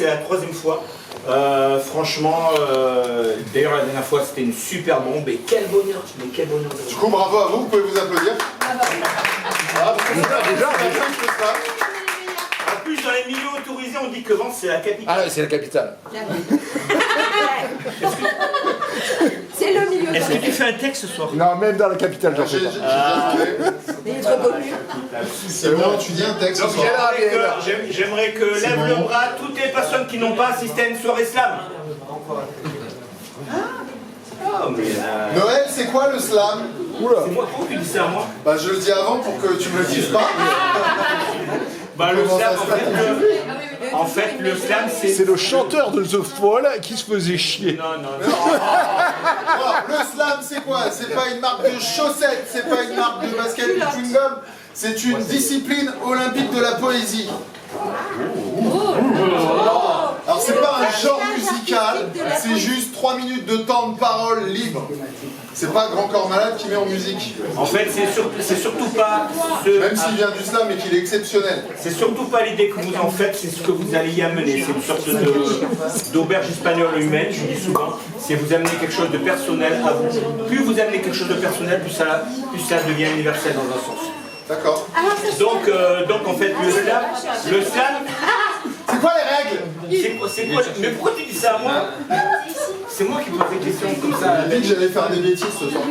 C'est la troisième fois. Franchement, d'ailleurs la dernière fois c'était une super bombe et quel bonheur, mais quel bonheur. Du coup, bravo à vous, vous pouvez vous applaudir. Ah, déjà. En plus, dans les milieux autorisés, on dit que Vence c'est la capitale. Ah, c'est la capitale. C'est le milieu. Est-ce que tu fais un texte ce soir? Non, même dans la capitale, j'en fais pas. Il est trop connu. C'est bon, tu dis un texte. Donc ce soir. j'aimerais que lève le bras toutes les personnes qui n'ont pas assisté à une soirée slam. Oh, mais Noël, c'est quoi le slam? c'est moi qui dis ça à moi. Bah, je le dis avant pour que tu me le dises pas. Bah, le Comment slam, ça se passe? en fait, le slam, C'est le chanteur de The Fall qui se faisait chier. Non. Oh, le slam, c'est quoi? C'est pas une marque de chaussettes, c'est pas une marque de basket de chewing-gum, c'est une discipline olympique de la poésie. Alors c'est pas un genre musical, c'est juste 3 minutes de temps de parole libre. C'est pas Grand Corps Malade qui met en musique. En fait, c'est surtout pas Même s'il vient du slam et qu'il est exceptionnel. c'est surtout pas l'idée que vous en faites, c'est ce que vous allez y amener. C'est une sorte d'auberge espagnole humaine, je dis souvent. C'est vous amener quelque chose de personnel à vous. Plus vous amenez quelque chose de personnel, plus ça devient universel dans un sens. D'accord. Donc en fait, le slam, C'est quoi les règles? c'est quoi? Mais pourquoi tu dis ça à moi? C'est moi qui pose des questions comme ça. J'ai dit que j'allais faire des bêtises ce soir.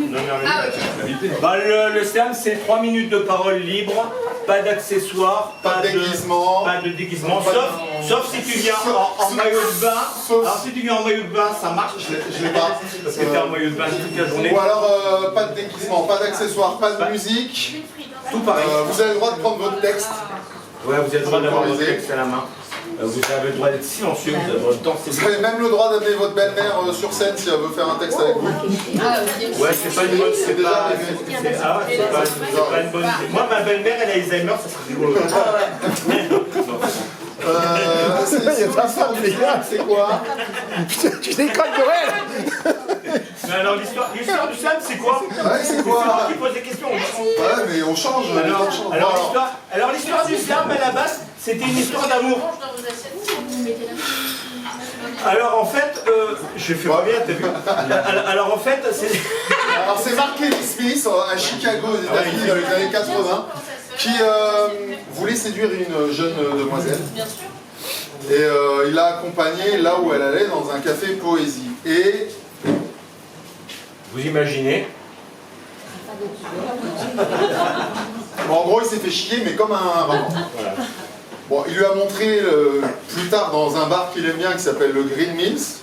Bah, le slam, c'est 3 minutes de parole libre, pas d'accessoires, Pas de déguisement. pas de déguisement, sauf si tu viens en maillot de bain. Alors si tu viens en maillot de bain, ça marche. Je l'ai pas. Parce que t'es en maillot de bain toute la journée. Ou alors pas de déguisement, pas d'accessoires, pas de musique. Tout pareil. Vous avez le droit de prendre votre texte. Ouais, vous avez le droit d'avoir votre autorisé. texte à la main. Vous avez le droit d'être silencieux, vous avez le temps. Vous avez même le droit d'amener votre belle-mère sur scène si elle veut faire un texte avec vous. Ouais, c'est pas une bonne. C'est déjà pas, arrivé. c'est pas une bonne idée. Moi, ma belle-mère, elle a Alzheimer, ça serait rigolo. C'est quoi? Putain, tu déconnes, Noël. Mais alors, l'histoire du slam, c'est quoi? Ouais, c'est C'est moi quoi? qui pose des questions. Ouais, mais on change. Alors l'histoire du slam, à la base, c'était une histoire d'amour. Alors en fait, je fais pas bien, t'as vu? Alors en fait, c'est... Alors c'est Mark Kelly Smith à Chicago aux États-Unis dans les années 80 qui voulait séduire une jeune demoiselle. Et il l'a accompagnée là où elle allait dans un café poésie. Et Vous imaginez? bon, en gros il s'est fait chier mais comme un vraiment. Voilà. Bon, il lui a montré plus tard dans un bar qu'il aime bien qui s'appelle le Green Mills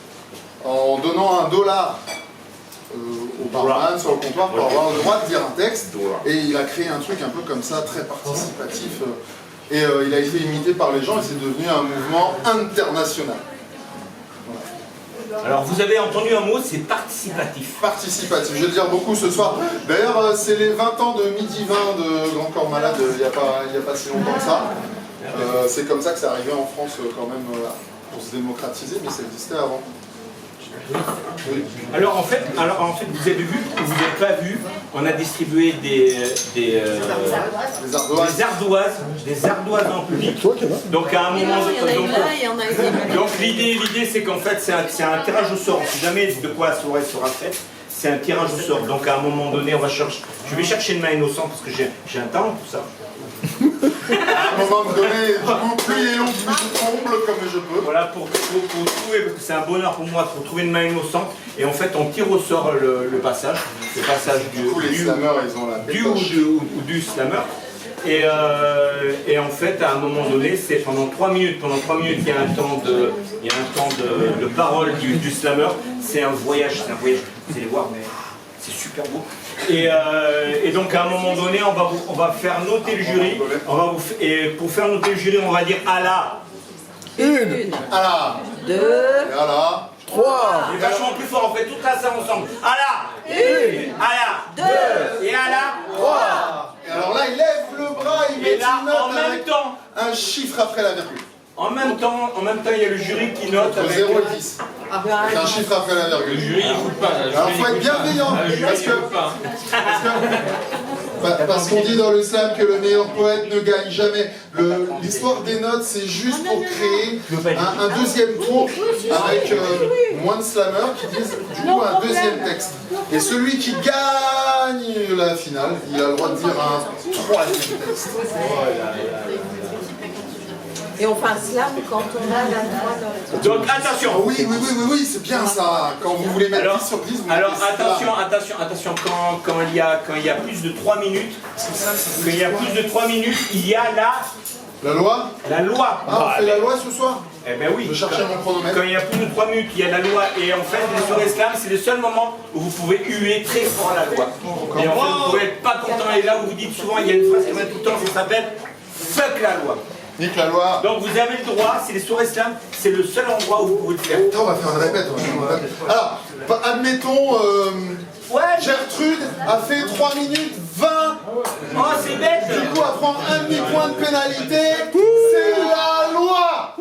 en donnant $1 au barman sur le comptoir pour avoir le droit de dire un texte. Et il a créé un truc un peu comme ça, très participatif. Et il a été imité par les gens et c'est devenu un mouvement international. Alors vous avez entendu un mot, c'est participatif. Participatif, je vais le dire beaucoup ce soir. D'ailleurs, c'est les 20 ans de Midi 20 de Grand Corps Malade il n'y a pas si longtemps que ça. C'est comme ça que c'est arrivé en France quand même pour se démocratiser, mais ça existait avant. Oui. Alors en fait, vous avez vu, vous n'avez pas vu, on a distribué des ardoises en public. Donc à un moment, donc l'idée c'est qu'en fait c'est un tirage au sort. Si jamais de quoi la soirée sera faite, c'est un tirage au sort. Donc à un moment donné, je vais chercher une main innocente parce que j'ai un talent pour ça. À un moment donné, du coup, plus il est long, plus je tremble comme je peux. Voilà, pour trouver, parce que c'est un bonheur pour moi de trouver une main innocente. Et en fait, on tire au sort le passage Du coup, les slammers, ils ont la du pétoche. ou du slammer. Et en fait, à un moment donné, c'est pendant 3 minutes. Pendant 3 minutes, il y a un temps de parole du slammer. C'est un voyage, Vous allez voir, mais c'est super beau. Et donc à un moment donné, on va faire noter le jury. Et pour faire noter le jury, on va dire à la 1, À la 2, et à la 3. C'est vachement plus fort, on fait toute la salle ensemble. À la 1, à la 2 et à la 3. Et alors là, il lève le bras, il met Et là, une note en même avec temps, un chiffre après la virgule. En même temps, il y a le jury qui note Entre avec 0 et 10. C'est un chiffre après la virgule. Le jury n'écoute pas. Alors il faut être bienveillant. Parce que Parce qu'on dit dans l'islam que le meilleur poète ne gagne jamais. L'histoire des notes, c'est juste pour créer un deuxième tour avec moins de slammers qui disent du coup un deuxième texte. Et celui qui gagne la finale, il a le droit de dire un troisième texte. Et on fait un slam quand on a la droite. Donc attention. Ah oui, c'est bien ça. Quand vous voulez mettre 10 sur 10, vous Alors mettez attention, quand il y a plus de 3 minutes, il y a la loi. la loi. Ah, on fait la loi ce soir. Eh ben oui. Je cherchais mon chronomètre. Quand il y a plus de 3 minutes, il y a la loi. Et en fait, les soirées slam, c'est le seul moment où vous pouvez huer très fort la loi. Et en fait, vous pouvez être pas content. Et là, vous vous dites souvent, il y a une phrase qui revient tout le temps, ça s'appelle fuck la loi. Nique la loi. Donc vous avez le droit, c'est les soirées slam, c'est le seul endroit où vous pouvez le faire. Attends, on va faire une répète. Alors, admettons, Gertrude a fait 3 minutes 20. Oh, c'est bête. Du coup, elle prend un demi-point de pénalité. C'est la loi.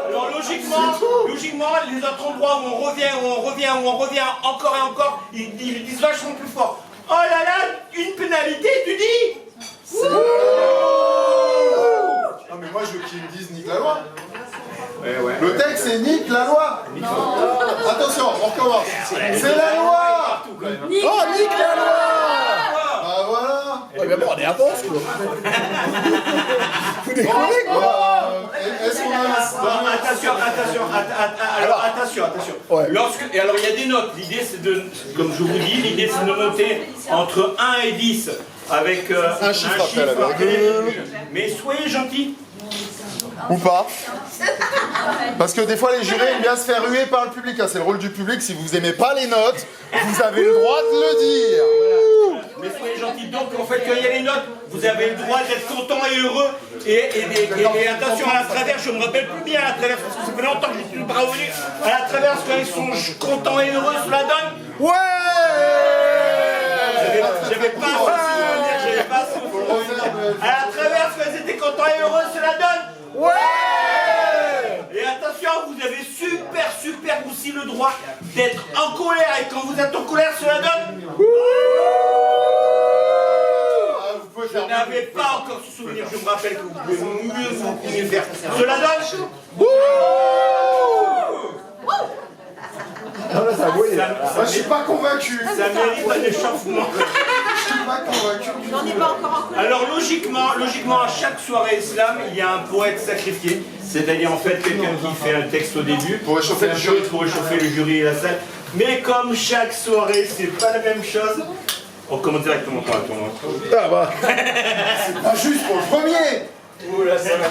Alors logiquement, les autres endroits où on revient encore et encore, ils disent vachement plus fort. Oh là là, une pénalité, tu dis? Non mais moi je veux qu'ils me disent nique la loi. Ouais. Le texte c'est nique la loi. Attention, on recommence. C'est la loi. Oh, nique la loi. Ah voilà. Ouais, mais bon, on est à Mons, quoi. Vous déconnez, quoi. Est-ce qu'on a... Attention. Ouais. Et alors il y a des notes. L'idée c'est de, comme je vous dis, l'idée c'est de noter entre 1 et 10 avec un chiffre après la après les virgule. virgules. Mais soyez gentils. Ou pas. Parce que des fois les jurés aiment bien se faire huer par le public. C'est le rôle du public. Si vous aimez pas les notes, vous avez le droit de le dire. Mais soyez gentils. Donc en fait quand il y a les notes, vous avez le droit d'être content et heureux. Et attention à la traverse, je me rappelle plus bien à la traverse, parce que ça fait longtemps que je suis pas revenu. À la traverse quand ils sont contents et heureux sous la donne. Ouais. J'avais pas à la traverse quand ils étaient contents et heureux, c'est la donne. Ouais. Et attention, vous avez super aussi le droit d'être en colère. Et quand vous êtes en colère, c'est la donne. Vous n'avez pas encore ce souvenir, je me rappelle que vous pouvez mieux faire. Cela donne. Moi je suis pas convaincu. Ça mérite un échauffement. Je suis pas convaincu. J'en ai pas encore en colère. Alors logiquement, à chaque soirée islam, il y a un poète sacrifié. C'est-à-dire en fait quelqu'un qui fait un texte au début. Pour réchauffer le jury. Pour réchauffer le jury et la salle. Mais comme chaque soirée, c'est pas la même chose. On commence directement par la tournoi. Ah bah. C'est pas juste pour le premier. Ouh là, ça va.